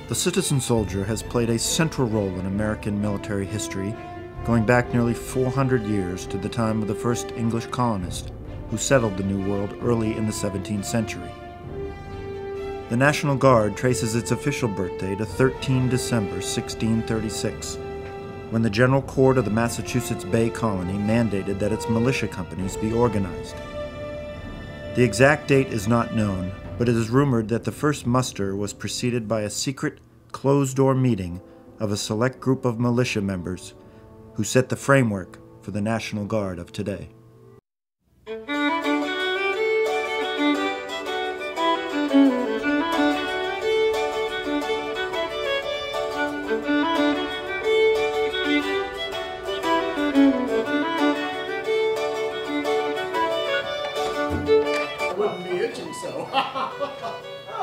The citizen soldier has played a central role in American military history, going back nearly 400 years to the time of the first English colonists who settled the New World early in the 17th century. The National Guard traces its official birthday to 13 December 1636, when the General Court of the Massachusetts Bay Colony mandated that its militia companies be organized. The exact date is not known, but it is rumored that the first muster was preceded by a secret, closed-door meeting of a select group of militia members who set the framework for the National Guard of today.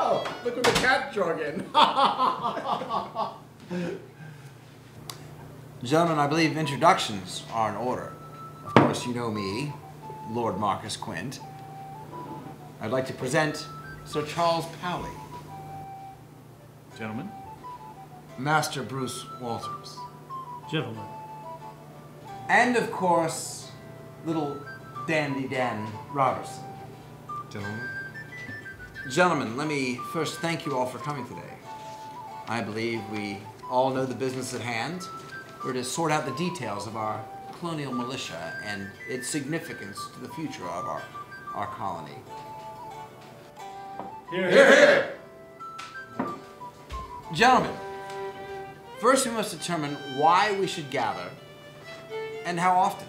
Oh, look at the cat jargon. Gentlemen, I believe introductions are in order. Of course, you know me, Lord Marcus Quint. I'd like to present Sir Charles Powley. Gentlemen. Master Bruce Walters. Gentlemen. And, of course, little Dandy Dan Robertson. Gentlemen. Gentlemen, let me first thank you all for coming today. I believe we all know the business at hand. We're to sort out the details of our colonial militia and its significance to the future of our colony. Hear, hear, hear! Gentlemen, first we must determine why we should gather and how often.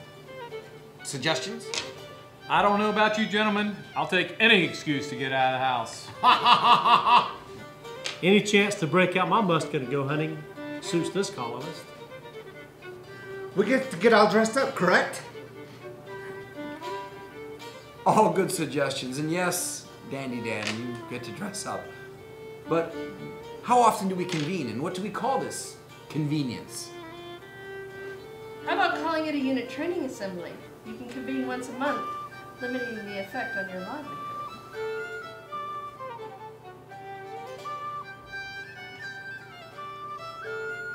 Suggestions? I don't know about you gentlemen. I'll take any excuse to get out of the house. Any chance to break out my musket and go hunting suits this colonist. We get to get all dressed up, correct? All good suggestions, and yes, Dandy Dan, you get to dress up. But how often do we convene, and what do we call this convenience? How about calling it a unit training assembly? You can convene once a month, limiting the effect on your livelihood.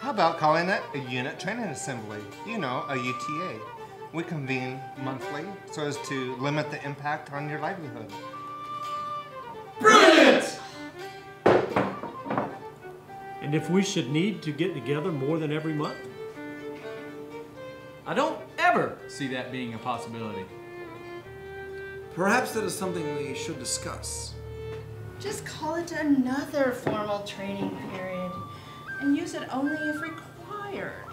How about calling it a unit training assembly? You know, a UTA. We convene monthly so as to limit the impact on your livelihood. Brilliant! And if we should need to get together more than every month? I don't ever see that being a possibility. Perhaps that is something we should discuss. Just call it another formal training period and use it only if required.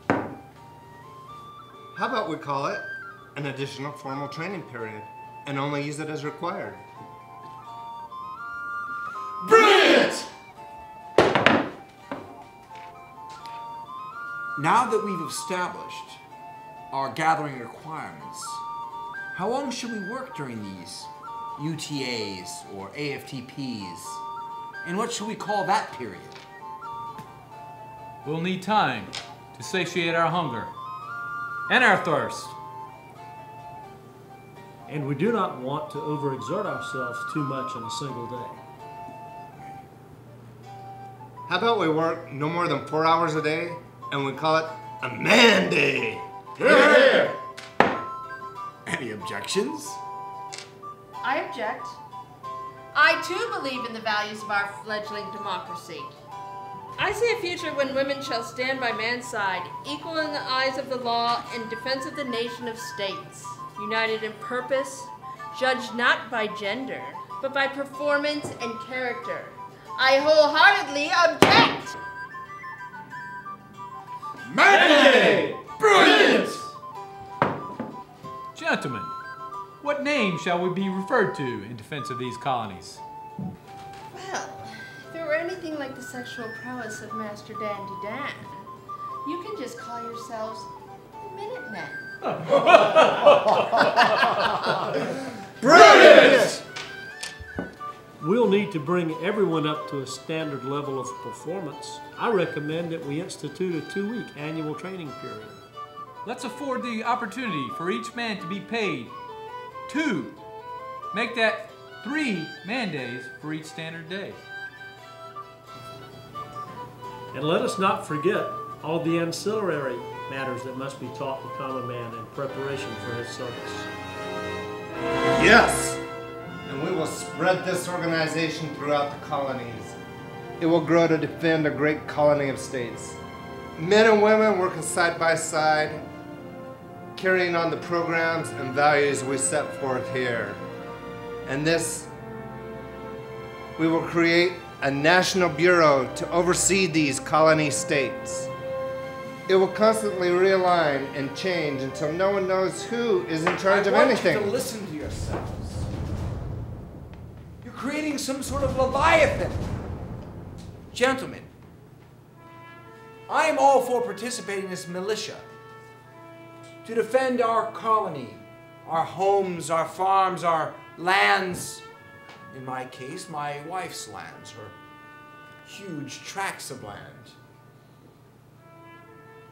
How about we call it an additional formal training period and only use it as required? Brilliant! Now that we've established our gathering requirements, how long should we work during these UTAs or AFTPs? And what should we call that period? We'll need time to satiate our hunger and our thirst. And we do not want to overexert ourselves too much in a single day. How about we work no more than 4 hours a day and we call it a man day? Hear, hear! Any objections? I object. I too believe in the values of our fledgling democracy. I see a future when women shall stand by man's side, equal in the eyes of the law in defense of the nation of states, united in purpose, judged not by gender, but by performance and character. I wholeheartedly object! Manly! Brilliant! Gentlemen, what name shall we be referred to in defense of these colonies? Well, if it were anything like the sexual prowess of Master Dandy Dan, you can just call yourselves the Minutemen. Brilliant! we'll need to bring everyone up to a standard level of performance. I recommend that we institute a 2-week annual training period. Let's afford the opportunity for each man to be paid 2. Make that 3 man days for each standard day. And let us not forget all the ancillary matters that must be taught the common man in preparation for his service. Yes! And we will spread this organization throughout the colonies. It will grow to defend a great colony of states. Men and women working side by side, carrying on the programs and values we set forth here. And this, we will create a national bureau to oversee these colony states. It will constantly realign and change until no one knows who is in charge of anything. I want you to listen to yourselves. You're creating some sort of Leviathan. Gentlemen, I am all for participating in this militia to defend our colony, our homes, our farms, our lands. In my case, my wife's lands, or huge tracts of land.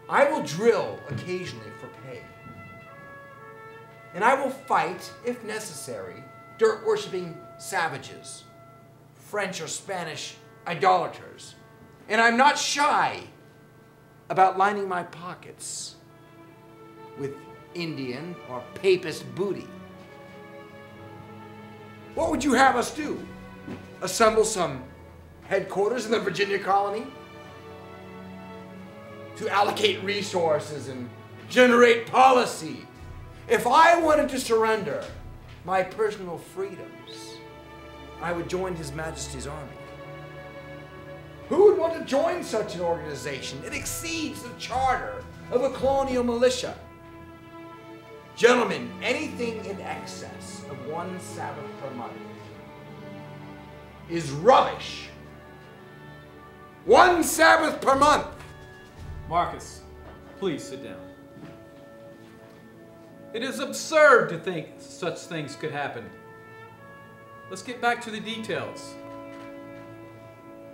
I will drill occasionally for pay. And I will fight, if necessary, dirt-worshipping savages, French or Spanish idolaters. And I'm not shy about lining my pockets with Indian or papist booty. What would you have us do? Assemble some headquarters in the Virginia colony? To allocate resources and generate policy? If I wanted to surrender my personal freedoms, I would join His Majesty's army. Who would want to join such an organization? It exceeds the charter of a colonial militia. Gentlemen, anything in excess of 1 Sabbath per month is rubbish. 1 Sabbath per month. Marcus, please sit down. It is absurd to think such things could happen. Let's get back to the details.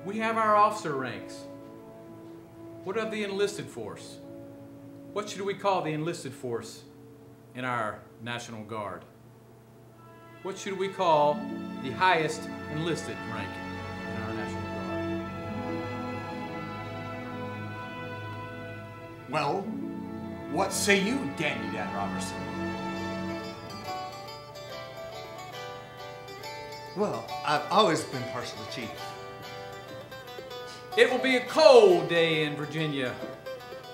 We have our officer ranks. What of the enlisted force? What should we call the enlisted force in our National Guard? What should we call the highest enlisted rank in our National Guard? Well, what say you, Dandy Dan Robertson? Well, I've always been partial to Chief. It will be a cold day in Virginia,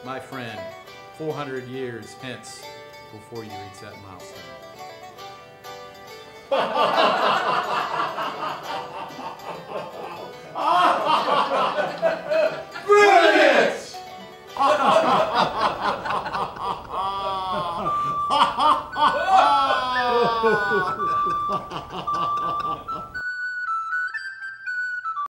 my friend, 400 years hence, before you reach that milestone. Brilliant!